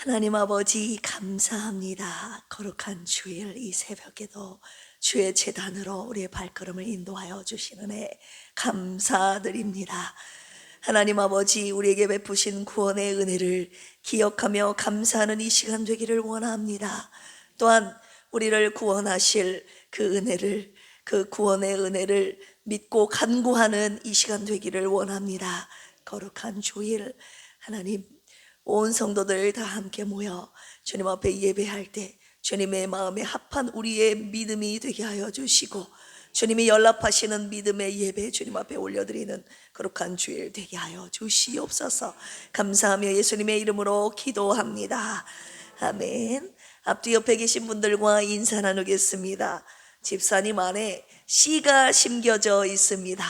하나님 아버지 감사합니다. 거룩한 주일 이 새벽에도 주의 제단으로 우리의 발걸음을 인도하여 주시는 애 감사드립니다. 하나님 아버지 우리에게 베푸신 구원의 은혜를 기억하며 감사하는 이 시간 되기를 원합니다. 또한 우리를 구원하실 그 은혜를, 그 구원의 은혜를 믿고 간구하는 이 시간 되기를 원합니다. 거룩한 주일 하나님, 온 성도들 다 함께 모여 주님 앞에 예배할 때 주님의 마음에 합한 우리의 믿음이 되게 하여 주시고, 주님이 연락하시는 믿음의 예배 주님 앞에 올려드리는 거룩한 주일 되게 하여 주시옵소서. 감사하며 예수님의 이름으로 기도합니다. 아멘. 앞뒤 옆에 계신 분들과 인사 나누겠습니다. 집사님 안에 씨가 심겨져 있습니다.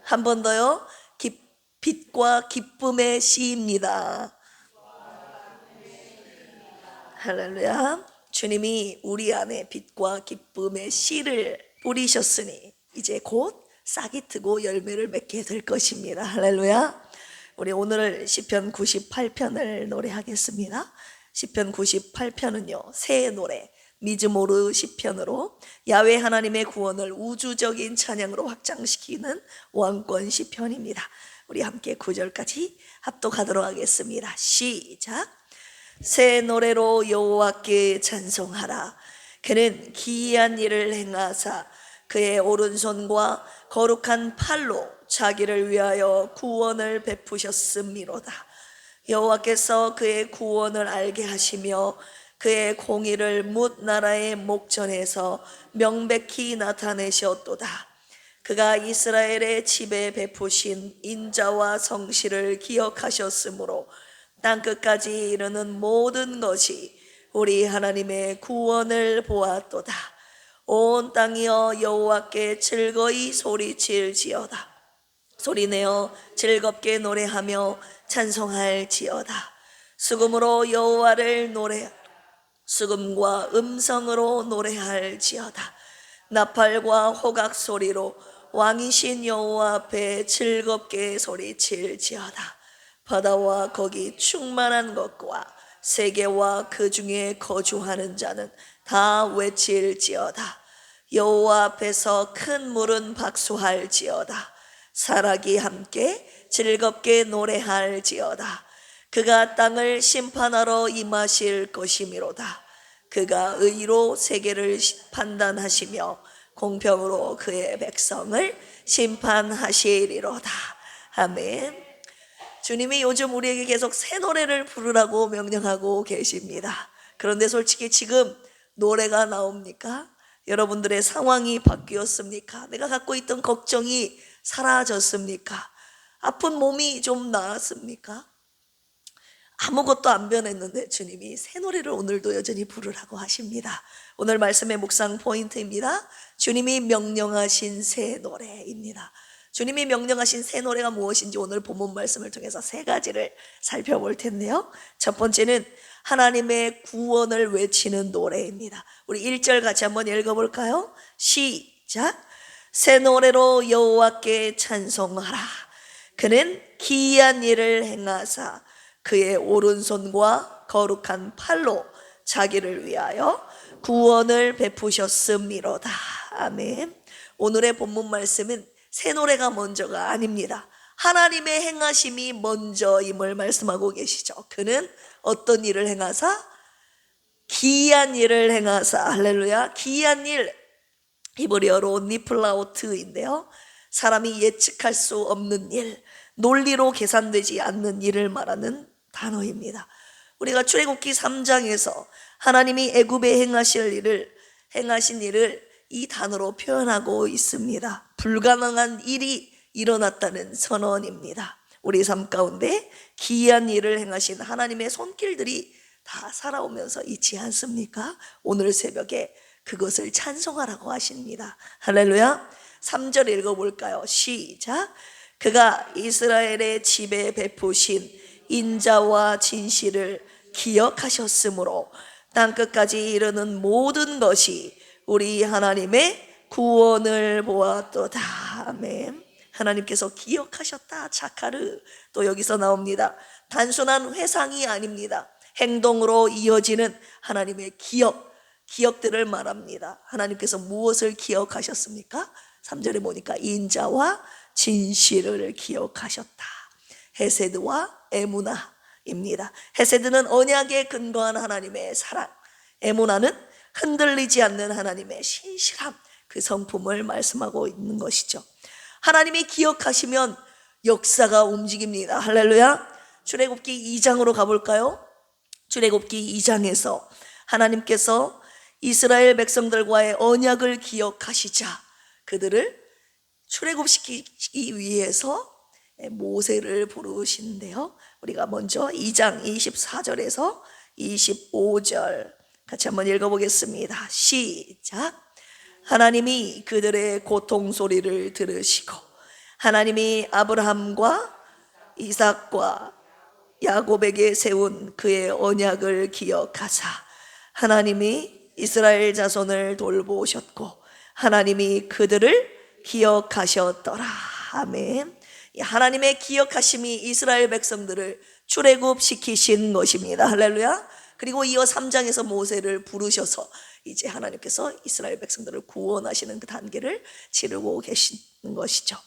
한 번 더요. 빛과 기쁨의 씨입니다. 할렐루야. 주님이 우리 안에 빛과 기쁨의 씨를 뿌리셨으니 이제 곧 싹이 트고 열매를 맺게 될 것입니다. 할렐루야. 우리 오늘 시편 98편을 노래하겠습니다. 시편 98편은요, 새 노래 미즈모르 시편으로 야훼 하나님의 구원을 우주적인 찬양으로 확장시키는 왕권 시편입니다. 우리 함께 9절까지 합독하도록 하겠습니다. 시작. 새 노래로 여호와께 찬송하라. 그는 기이한 일을 행하사 그의 오른손과 거룩한 팔로 자기를 위하여 구원을 베푸셨음이로다. 여호와께서 그의 구원을 알게 하시며 그의 공의를 뭇 나라의 목전에서 명백히 나타내셨도다. 그가 이스라엘의 집에 베푸신 인자와 성실을 기억하셨으므로 땅끝까지 이르는 모든 것이 우리 하나님의 구원을 보았도다. 온 땅이여 여호와께 즐거이 소리칠지어다. 소리내어 즐겁게 노래하며 찬송할지어다. 수금으로 여호와를 노래하라. 수금과 음성으로 노래할지어다. 나팔과 호각 소리로 왕이신 여호와 앞에 즐겁게 소리칠지어다. 바다와 거기 충만한 것과 세계와 그 중에 거주하는 자는 다 외칠지어다. 여호와 앞에서 큰 물은 박수할지어다. 사락이 함께 즐겁게 노래할지어다. 그가 땅을 심판하러 임하실 것이미로다. 그가 의로 세계를 판단하시며 공평으로 그의 백성을 심판하시리로다. 아멘. 주님이 요즘 우리에게 계속 새 노래를 부르라고 명령하고 계십니다. 그런데 솔직히 지금 노래가 나옵니까? 여러분들의 상황이 바뀌었습니까? 내가 갖고 있던 걱정이 사라졌습니까? 아픈 몸이 좀 나았습니까? 아무것도 안 변했는데 주님이 새 노래를 오늘도 여전히 부르라고 하십니다. 오늘 말씀의 묵상 포인트입니다. 주님이 명령하신 새 노래입니다. 주님이 명령하신 새 노래가 무엇인지 오늘 본문 말씀을 통해서 세 가지를 살펴볼 텐데요. 첫 번째는 하나님의 구원을 외치는 노래입니다. 우리 1절 같이 한번 읽어볼까요? 시작. 새 노래로 여호와께 찬송하라. 그는 기이한 일을 행하사 그의 오른손과 거룩한 팔로 자기를 위하여 구원을 베푸셨음이로다. 아멘. 오늘의 본문 말씀은 새 노래가 먼저가 아닙니다. 하나님의 행하심이 먼저임을 말씀하고 계시죠. 그는 어떤 일을 행하사? 기이한 일을 행하사. 할렐루야. 기이한 일, 히브리어로 니플라우트인데요, 사람이 예측할 수 없는 일, 논리로 계산되지 않는 일을 말하는 단어입니다. 우리가 출애굽기 3장에서 하나님이 애굽에 행하신 일을 이 단어로 표현하고 있습니다. 불가능한 일이 일어났다는 선언입니다. 우리 삶 가운데 기이한 일을 행하신 하나님의 손길들이 다 살아오면서 있지 않습니까? 오늘 새벽에 그것을 찬송하라고 하십니다. 할렐루야. 3절 읽어볼까요? 시작. 그가 이스라엘의 집에 베푸신 인자와 진실을 기억하셨으므로 땅끝까지 이르는 모든 것이 우리 하나님의 구원을 보았도다. 아멘. 하나님께서 기억하셨다. 자카르. 또 여기서 나옵니다. 단순한 회상이 아닙니다. 행동으로 이어지는 하나님의 기억들을 말합니다. 하나님께서 무엇을 기억하셨습니까? 3절에 보니까 인자와 진실을 기억하셨다. 헤세드와 에무나입니다. 헤세드는 언약에 근거한 하나님의 사랑, 에무나는 흔들리지 않는 하나님의 신실함, 그 성품을 말씀하고 있는 것이죠. 하나님이 기억하시면 역사가 움직입니다. 할렐루야. 출애굽기 2장으로 가볼까요? 출애굽기 2장에서 하나님께서 이스라엘 백성들과의 언약을 기억하시자 그들을 출애굽시키기 위해서 모세를 부르시는데요. 우리가 먼저 2장 24절에서 25절 같이 한번 읽어보겠습니다. 시작. 하나님이 그들의 고통 소리를 들으시고 하나님이 아브라함과 이삭과 야곱에게 세운 그의 언약을 기억하사 하나님이 이스라엘 자손을 돌보셨고 하나님이 그들을 기억하셨더라. 아멘. 하나님의 기억하심이 이스라엘 백성들을 출애굽시키신 것입니다. 할렐루야. 그리고 이어 3장에서 모세를 부르셔서 이제 하나님께서 이스라엘 백성들을 구원하시는 그 단계를 치르고 계시는 것이죠.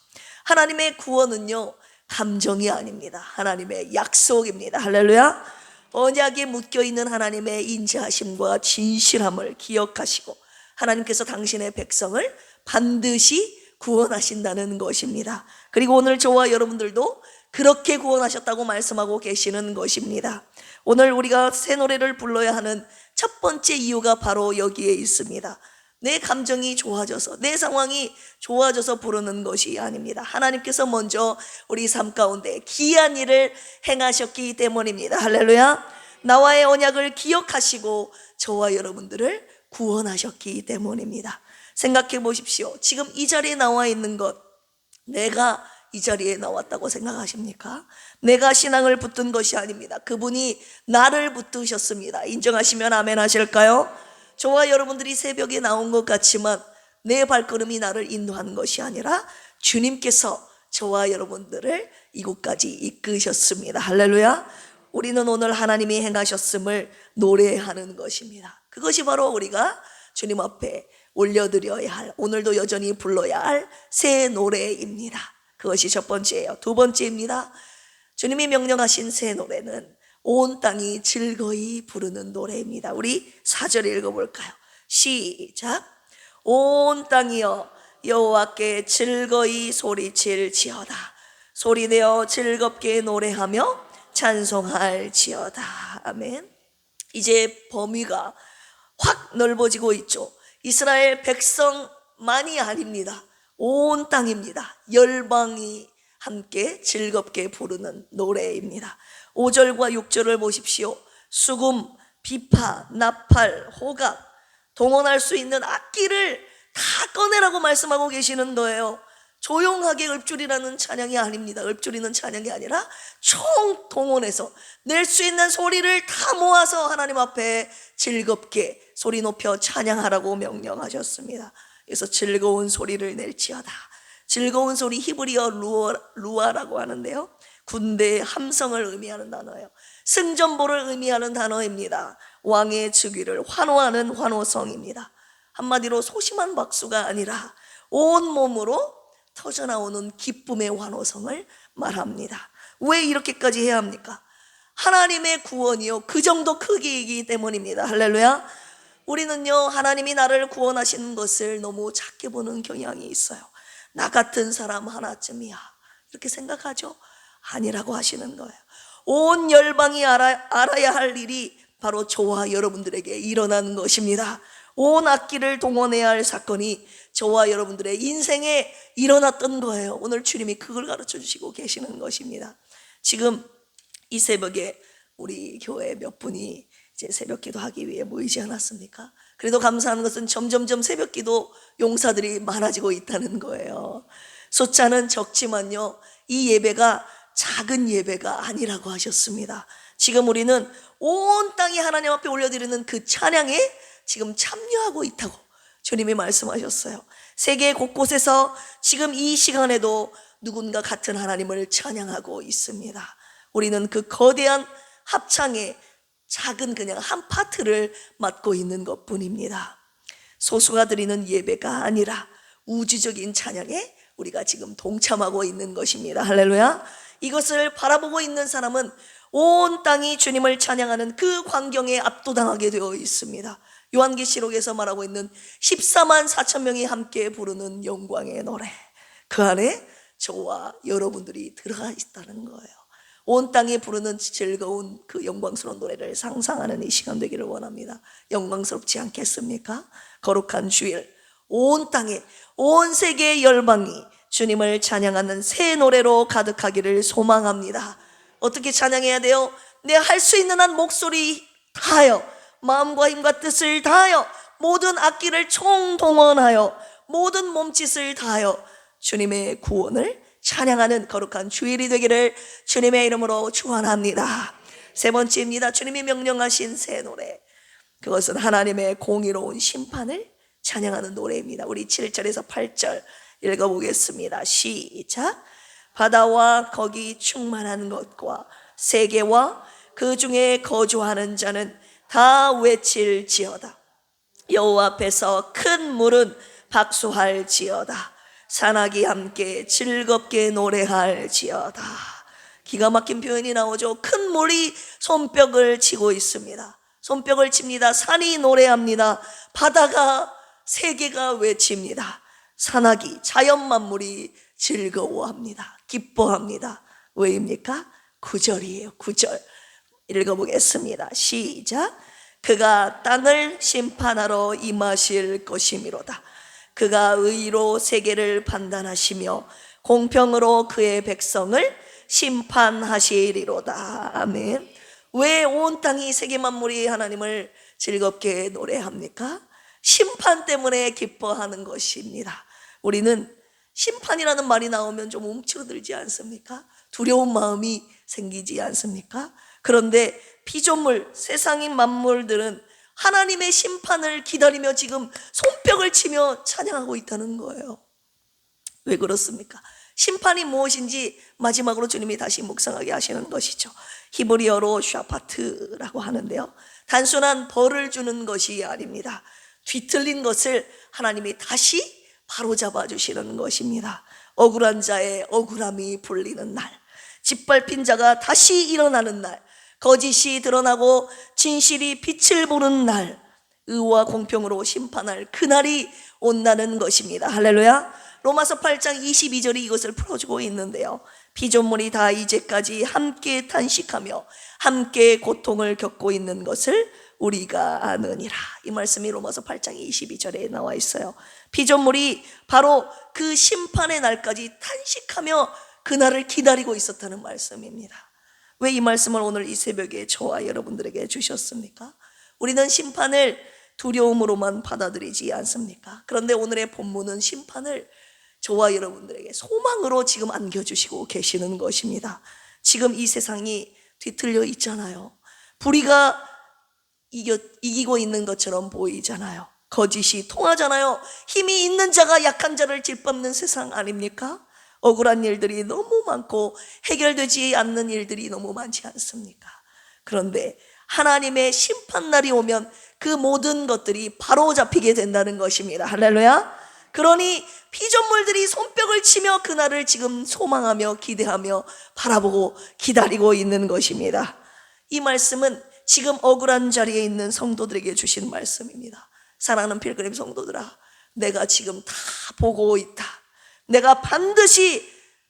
하나님의 구원은요, 감정이 아닙니다. 하나님의 약속입니다. 할렐루야. 언약에 묶여있는 하나님의 인자하심과 진실함을 기억하시고 하나님께서 당신의 백성을 반드시 구원하신다는 것입니다. 그리고 오늘 저와 여러분들도 그렇게 구원하셨다고 말씀하고 계시는 것입니다. 오늘 우리가 새 노래를 불러야 하는 첫 번째 이유가 바로 여기에 있습니다. 내 감정이 좋아져서, 내 상황이 좋아져서 부르는 것이 아닙니다. 하나님께서 먼저 우리 삶 가운데 기이한 일을 행하셨기 때문입니다. 할렐루야. 나와의 언약을 기억하시고 저와 여러분들을 구원하셨기 때문입니다. 생각해 보십시오. 지금 이 자리에 나와 있는 것, 내가 이 자리에 나왔다고 생각하십니까? 내가 신앙을 붙든 것이 아닙니다. 그분이 나를 붙드셨습니다. 인정하시면 아멘 하실까요? 저와 여러분들이 새벽에 나온 것 같지만 내 발걸음이 나를 인도하는 것이 아니라 주님께서 저와 여러분들을 이곳까지 이끄셨습니다. 할렐루야. 우리는 오늘 하나님이 행하셨음을 노래하는 것입니다. 그것이 바로 우리가 주님 앞에 올려드려야 할, 오늘도 여전히 불러야 할 새 노래입니다. 그것이 첫 번째예요. 두 번째입니다. 주님이 명령하신 새 노래는 온 땅이 즐거이 부르는 노래입니다. 우리 4절 읽어볼까요? 시작. 온 땅이여 여호와께 즐거이 소리칠지어다. 소리내어 즐겁게 노래하며 찬송할지어다. 아멘. 이제 범위가 확 넓어지고 있죠. 이스라엘 백성만이 아닙니다. 온 땅입니다. 열방이 함께 즐겁게 부르는 노래입니다. 5절과 6절을 보십시오. 수금, 비파, 나팔, 호각, 동원할 수 있는 악기를 다 꺼내라고 말씀하고 계시는 거예요. 조용하게 읊조리라는 찬양이 아닙니다. 읊조리는 찬양이 아니라 총 동원해서 낼 수 있는 소리를 다 모아서 하나님 앞에 즐겁게 소리 높여 찬양하라고 명령하셨습니다. 그래서 즐거운 소리를 낼지어다. 즐거운 소리, 히브리어 루아라고 하는데요, 군대의 함성을 의미하는 단어예요. 승전보를 의미하는 단어입니다. 왕의 즉위를 환호하는 환호성입니다. 한마디로 소심한 박수가 아니라 온몸으로 터져나오는 기쁨의 환호성을 말합니다. 왜 이렇게까지 해야 합니까? 하나님의 구원이요, 그 정도 크기이기 때문입니다. 할렐루야. 우리는요, 하나님이 나를 구원하시는 것을 너무 작게 보는 경향이 있어요. 나 같은 사람 하나쯤이야, 이렇게 생각하죠? 아니라고 하시는 거예요. 온 열방이 알아야 할 일이 바로 저와 여러분들에게 일어나는 것입니다. 온 악기를 동원해야 할 사건이 저와 여러분들의 인생에 일어났던 거예요. 오늘 주님이 그걸 가르쳐 주시고 계시는 것입니다. 지금 이 새벽에 우리 교회 몇 분이 이제 새벽기도 하기 위해 모이지 않았습니까? 그래도 감사한 것은 점점점 새벽기도 용사들이 많아지고 있다는 거예요. 숫자는 적지만요, 이 예배가 작은 예배가 아니라고 하셨습니다. 지금 우리는 온 땅이 하나님 앞에 올려드리는 그 찬양에 지금 참여하고 있다고 주님이 말씀하셨어요. 세계 곳곳에서 지금 이 시간에도 누군가 같은 하나님을 찬양하고 있습니다. 우리는 그 거대한 합창의 작은 그냥 한 파트를 맡고 있는 것뿐입니다. 소수가 드리는 예배가 아니라 우주적인 찬양에 우리가 지금 동참하고 있는 것입니다. 할렐루야. 이것을 바라보고 있는 사람은 온 땅이 주님을 찬양하는 그 광경에 압도당하게 되어 있습니다. 요한계시록에서 말하고 있는 14만 4천 명이 함께 부르는 영광의 노래, 그 안에 저와 여러분들이 들어가 있다는 거예요. 온 땅이 부르는 즐거운 그 영광스러운 노래를 상상하는 이 시간 되기를 원합니다. 영광스럽지 않겠습니까? 거룩한 주일, 온 땅에, 온 세계의 열방이 주님을 찬양하는 새 노래로 가득하기를 소망합니다. 어떻게 찬양해야 돼요? 내 할 수 있는 한 목소리 다하여, 마음과 힘과 뜻을 다하여, 모든 악기를 총동원하여, 모든 몸짓을 다하여 주님의 구원을 찬양하는 거룩한 주일이 되기를 주님의 이름으로 축원합니다. 세 번째입니다. 주님이 명령하신 새 노래, 그것은 하나님의 공의로운 심판을 찬양하는 노래입니다. 우리 7절에서 8절 읽어보겠습니다. 시작. 바다와 거기 충만한 것과 세계와 그 중에 거주하는 자는 다 외칠지어다. 여호와 앞에서 큰 물은 박수할지어다. 산악이 함께 즐겁게 노래할지어다. 기가 막힌 표현이 나오죠. 큰 물이 손뼉을 치고 있습니다. 손뼉을 칩니다. 산이 노래합니다. 바다가, 세계가 외칩니다. 산악이, 자연 만물이 즐거워합니다. 기뻐합니다. 왜입니까? 9절이에요. 9절 읽어보겠습니다. 시작. 그가 땅을 심판하러 임하실 것이미로다. 그가 의로 세계를 판단하시며 공평으로 그의 백성을 심판하시리로다. 아멘. 왜 온 땅이, 세계 만물이 하나님을 즐겁게 노래합니까? 심판 때문에 기뻐하는 것입니다. 우리는 심판이라는 말이 나오면 좀 움츠러들지 않습니까? 두려운 마음이 생기지 않습니까? 그런데 피조물, 세상의 만물들은 하나님의 심판을 기다리며 지금 손뼉을 치며 찬양하고 있다는 거예요. 왜 그렇습니까? 심판이 무엇인지 마지막으로 주님이 다시 묵상하게 하시는 것이죠. 히브리어로 샤파트라고 하는데요, 단순한 벌을 주는 것이 아닙니다. 뒤틀린 것을 하나님이 다시 바로잡아 주시는 것입니다. 억울한 자의 억울함이 풀리는 날, 짓밟힌 자가 다시 일어나는 날, 거짓이 드러나고 진실이 빛을 보는 날, 의와 공평으로 심판할 그날이 온다는 것입니다. 할렐루야. 로마서 8장 22절이 이것을 풀어주고 있는데요, 피조물이 다 이제까지 함께 탄식하며 함께 고통을 겪고 있는 것을 우리가 아느니라. 이 말씀이 로마서 8장 22절에 나와 있어요. 피조물이 바로 그 심판의 날까지 탄식하며 그날을 기다리고 있었다는 말씀입니다. 왜 이 말씀을 오늘 이 새벽에 저와 여러분들에게 주셨습니까? 우리는 심판을 두려움으로만 받아들이지 않습니까? 그런데 오늘의 본문은 심판을 저와 여러분들에게 소망으로 지금 안겨주시고 계시는 것입니다. 지금 이 세상이 뒤틀려 있잖아요. 불의가 이기고 있는 것처럼 보이잖아요. 거짓이 통하잖아요. 힘이 있는 자가 약한 자를 짓밟는 세상 아닙니까? 억울한 일들이 너무 많고 해결되지 않는 일들이 너무 많지 않습니까? 그런데 하나님의 심판날이 오면 그 모든 것들이 바로 잡히게 된다는 것입니다. 할렐루야. 그러니 피조물들이 손뼉을 치며 그날을 지금 소망하며 기대하며 바라보고 기다리고 있는 것입니다. 이 말씀은 지금 억울한 자리에 있는 성도들에게 주신 말씀입니다. 사랑하는 필그림 성도들아, 내가 지금 다 보고 있다. 내가 반드시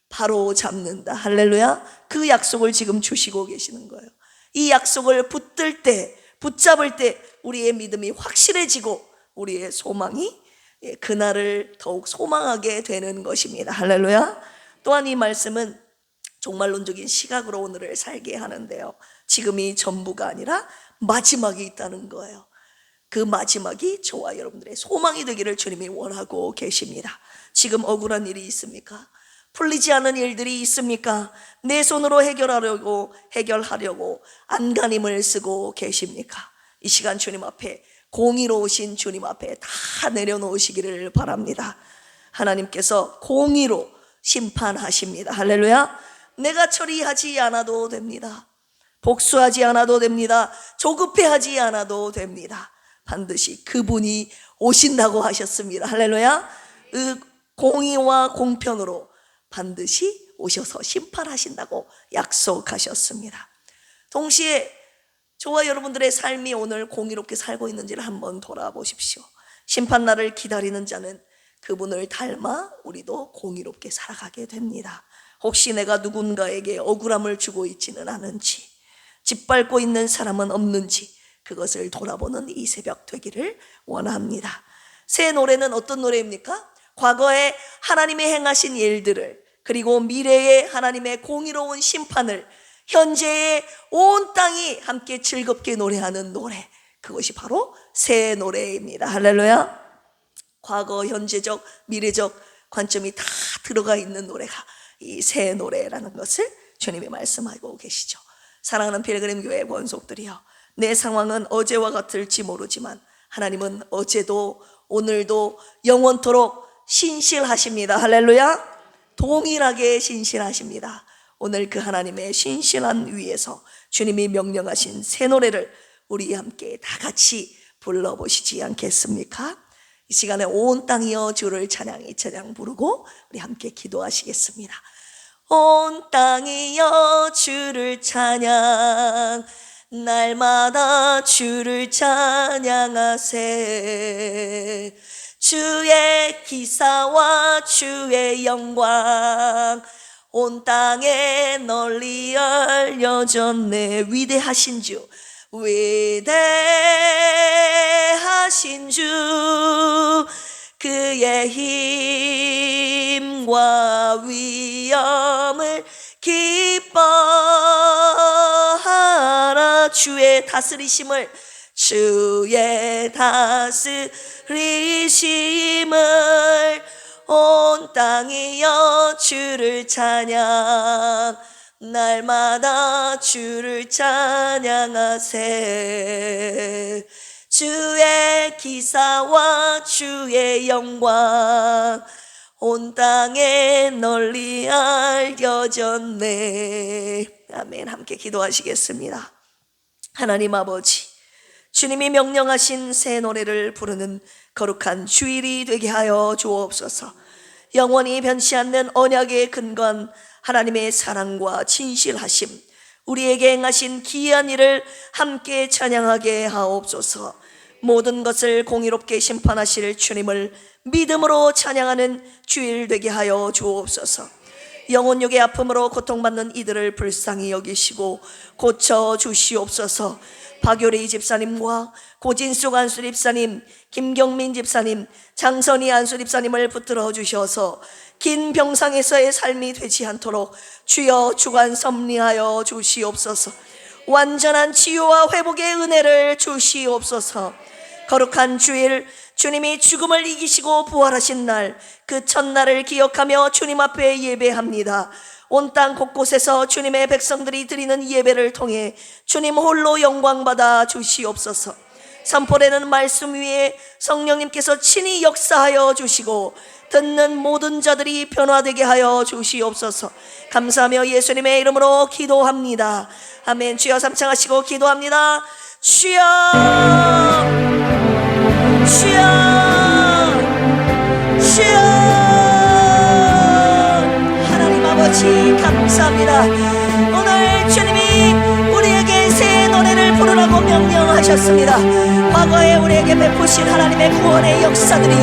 바로 잡는다. 할렐루야. 그 약속을 지금 주시고 계시는 거예요. 이 약속을 붙잡을 때 우리의 믿음이 확실해지고 우리의 소망이 그날을 더욱 소망하게 되는 것입니다. 할렐루야. 또한 이 말씀은 종말론적인 시각으로 오늘을 살게 하는데요, 지금이 전부가 아니라 마지막이 있다는 거예요. 그 마지막이 저와 여러분들의 소망이 되기를 주님이 원하고 계십니다. 지금 억울한 일이 있습니까? 풀리지 않은 일들이 있습니까? 내 손으로 해결하려고 안간힘을 쓰고 계십니까? 이 시간 주님 앞에, 공의로우신 주님 앞에 다 내려놓으시기를 바랍니다. 하나님께서 공의로 심판하십니다. 할렐루야. 내가 처리하지 않아도 됩니다. 복수하지 않아도 됩니다. 조급해하지 않아도 됩니다. 반드시 그분이 오신다고 하셨습니다. 할렐루야. 공의와 공평으로 반드시 오셔서 심판하신다고 약속하셨습니다. 동시에 저와 여러분들의 삶이 오늘 공의롭게 살고 있는지를 한번 돌아보십시오. 심판날을 기다리는 자는 그분을 닮아 우리도 공의롭게 살아가게 됩니다. 혹시 내가 누군가에게 억울함을 주고 있지는 않은지, 짓밟고 있는 사람은 없는지 그것을 돌아보는 이 새벽 되기를 원합니다. 새 노래는 어떤 노래입니까? 과거에 하나님이 행하신 일들을, 그리고 미래의 하나님의 공의로운 심판을 현재의 온 땅이 함께 즐겁게 노래하는 노래, 그것이 바로 새 노래입니다. 할렐루야. 과거, 현재적, 미래적 관점이 다 들어가 있는 노래가 이 새 노래라는 것을 주님이 말씀하고 계시죠. 사랑하는 필그림 교회 권속들이여, 내 상황은 어제와 같을지 모르지만 하나님은 어제도 오늘도 영원토록 신실하십니다. 할렐루야. 동일하게 신실하십니다. 오늘 그 하나님의 신실한 위에서 주님이 명령하신 새 노래를 우리 함께 다 같이 불러보시지 않겠습니까? 이 시간에 온 땅이여 주를 찬양, 이 찬양 부르고 우리 함께 기도하시겠습니다. 온 땅이여 주를 찬양, 날마다 주를 찬양하세. 주의 기사와 주의 영광 온 땅에 널리 알려졌네. 위대하신 주, 위대하신 주, 그의 힘과 위엄을 기뻐하라. 주의 다스리심을, 주의 다스리심을 온 땅이여 주를 찬양, 날마다 주를 찬양하세. 주의 기사와 주의 영광 온 땅에 널리 알려졌네. 아멘. 함께 기도하시겠습니다. 하나님 아버지, 주님이 명령하신 새 노래를 부르는 거룩한 주일이 되게 하여 주옵소서. 영원히 변치 않는 언약의 근거한 하나님의 사랑과 진실하심, 우리에게 행하신 기이한 일을 함께 찬양하게 하옵소서. 모든 것을 공의롭게 심판하실 주님을 믿음으로 찬양하는 주일 되게 하여 주옵소서. 영혼육의 아픔으로 고통받는 이들을 불쌍히 여기시고 고쳐 주시옵소서. 박효리 집사님과 고진숙 안수 집사님, 김경민 집사님, 장선희 안수 집사님을 붙들어 주셔서 긴 병상에서의 삶이 되지 않도록 주여 주관 섭리하여 주시옵소서. 완전한 치유와 회복의 은혜를 주시옵소서. 거룩한 주일, 주님이 죽음을 이기시고 부활하신 날, 그 첫날을 기억하며 주님 앞에 예배합니다. 온 땅 곳곳에서 주님의 백성들이 드리는 예배를 통해 주님 홀로 영광받아 주시옵소서. 산포되는 말씀 위에 성령님께서 친히 역사하여 주시고 듣는 모든 자들이 변화되게 하여 주시옵소서. 감사하며 예수님의 이름으로 기도합니다. 아멘. 주여 삼창하시고 기도합니다. 주여, 주여, 주여. 하나님 아버지 감사합니다. 오늘 주님이 우리에게 새 노래를 부르라고 명령하셨습니다. 과거에 우리에게 베푸신 하나님의 구원의 역사들이,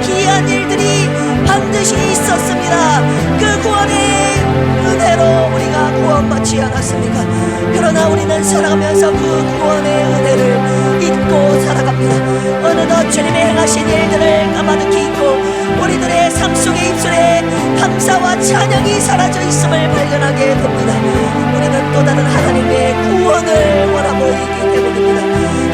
기이한 일들이 반드시 있었습니다. 그 구원의 은혜로 우리가 구원받지 않았습니까? 그러나 우리는 살아가면서 그 구원의 은혜를 잊고 살아갑니다. 어느덧 주님의 행하신 일들을 까마득히 잊고 우리들의 삶 속의 입술에 감사와 찬양이 사라져 있음을 발견하게 됩니다. 우리는 또 다른 하나님의 구원을 원하고 있기 때문입니다.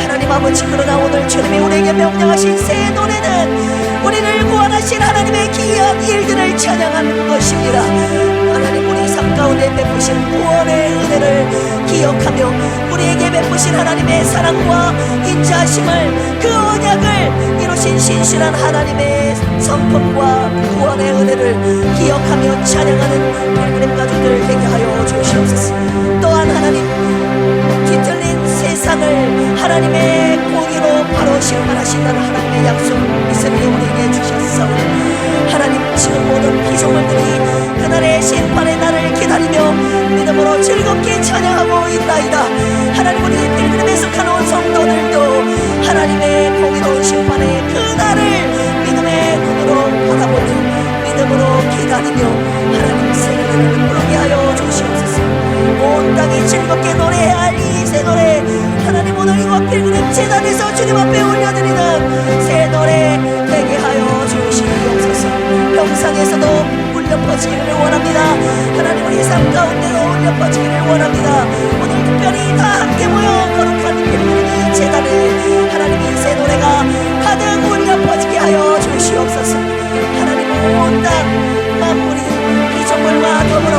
하나님 아버지, 그러나 오늘 주님이 우리에게 명령하신 새 노래는 우리를 구원하신 하나님의 기이한 일들을 찬양하는 것입니다. 하나님, 우리 삶 가운데 베푸신 구원의 은혜를 기억하며 우리에게 베푸신 하나님의 사랑과 인자하심을, 그 언약을 이루신 신실한 하나님의 성품과 구원의 은혜를 기억하며 찬양하는 필그림 가족들 되게 하여 주시옵소서. 또한 하나님, 뒤틀린 세상을 하나님의 공의로 바로 심판하신다는 하나님의 약속 이스라엘 우리에게 주셨사오니 하나님, 지금 모든 피조물들이 그날의 심판의 날을 기다리며 믿음으로 즐겁게 찬양하고 있나이다. 하나님, 우리 필그림에 속한 온 성도들도 하나님의 공의로운 심판의 그날을 믿음의 눈으로 바라보며 믿음으로 기다리며 하나님 세계를 부르게 하여 주시옵소서. 온 땅이 즐겁게 노래해야 할 이 새 노래, 하나님 오늘 이곳 필그림 재단에서 주님 앞에 올려드리는 새 노래 되게 하여 주시옵소서. 영상에서도 울려 퍼지기를 원합니다. 하나님, 우리 삶 가운데도 울려 퍼지기를 원합니다. 오늘 특별히 다 함께 모여 거룩한 필그림 재단에 하나님 이 새 노래가 가득 울려 퍼지게 하여 주시옵소서. 하나님, 온 땅 만물이 피조물과 더불어